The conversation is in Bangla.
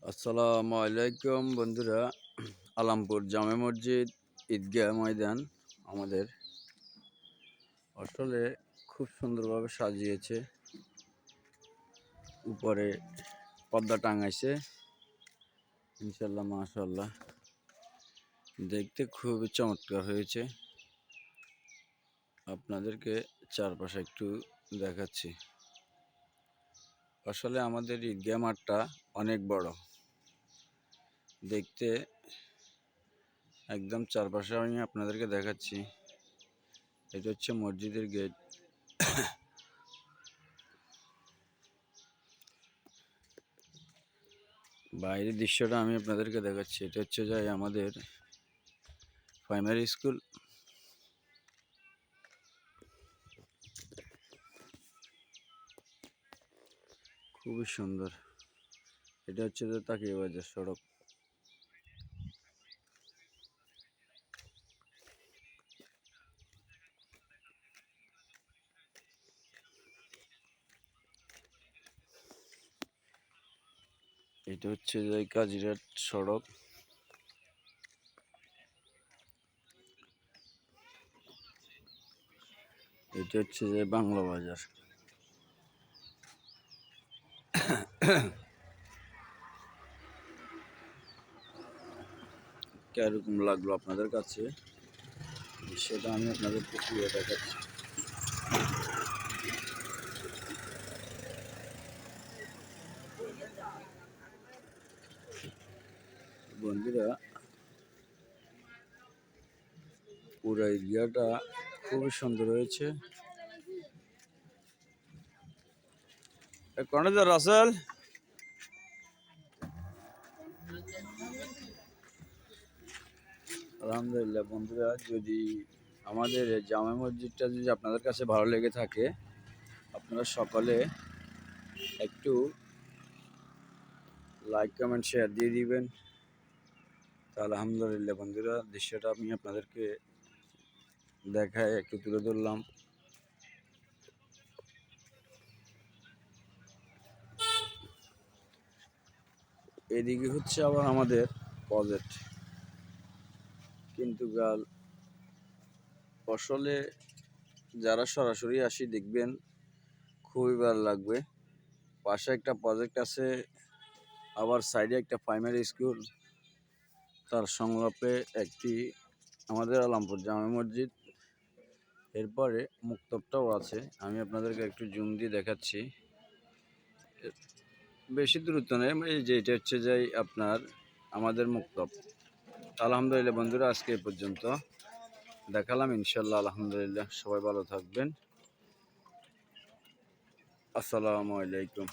আসসালামু আলাইকুম বন্ধুরা। আলামপুর জামে মসজিদ ঈদগাহ ময়দান আমাদের আসলে খুব সুন্দরভাবে সাজিয়েছে। উপরে পর্দা টাঙাইছে, ইনশাল্লাহ মাশাআল্লাহ দেখতে খুবই চমৎকার হয়েছে। আপনাদেরকে চারপাশে একটু দেখাচ্ছি। আসলে আমাদের ঈদগাহ মাঠটা অনেক বড়, দেখতে একদম চারপাশে আমি আপনাদেরকে দেখাচ্ছি। এটা হচ্ছে মসজিদের গেট। বাইরের দৃশ্যটা আমি আপনাদেরকে দেখাচ্ছি। এটা হচ্ছে যাই আমাদের প্রাইমারি স্কুল। খুবই সুন্দর। এটা হচ্ছে যে তাকিয়া বাজার সড়ক। এটা হচ্ছে যে কাজিরাট সড়ক। এটা হচ্ছে যে বাংলা বাজার। কিরকম লাগলো আপনাদের কাছে সেটা আমি আপনাদেরকে পুরো দেখাচ্ছি। বন্ধুরা, পুরো এরিয়াটা খুবই সুন্দর হয়েছে। কর্ণধার রাসেল, আলহামদুলিল্লাহ বন্ধুরা, যদি আমাদের জামে মসজিদটা যদি আপনাদের কাছে ভালো লেগে থাকে, আপনারা সকলে একটু লাইক কমেন্ট শেয়ার দিয়ে দিবেন। তা আলহামদুলিল্লাহ বন্ধুরা, দৃশ্যটা আমি আপনাদেরকে দেখায় একটু তুলে ধরলাম। এদিকে হচ্ছে আবার আমাদের প্রজেক্ট, কিন্তু আসলে যারা সরাসরি আসি দেখবেন খুবই ভালো লাগবে। পাশে একটা প্রজেক্ট আছে, আবার সাইডে একটা প্রাইমারি স্কুল, তার সংলাপে একটি আমাদের আলমপুর জামে মসজিদ, এরপরে মুক্তবটাও আছে। আমি আপনাদেরকে একটু জুম দিয়ে দেখাচ্ছি। বেশি দূরত্ব নেই, এই যে এটা হচ্ছে যাই আপনার আমাদের মুক্তব। আলহামদুলিল্লাহ বন্ধুরা, আজকে এ পর্যন্ত দেখালাম। ইনশাল্লাহ আলহামদুলিল্লাহ, সবাই ভালো থাকবেন। আসসালামু আলাইকুম।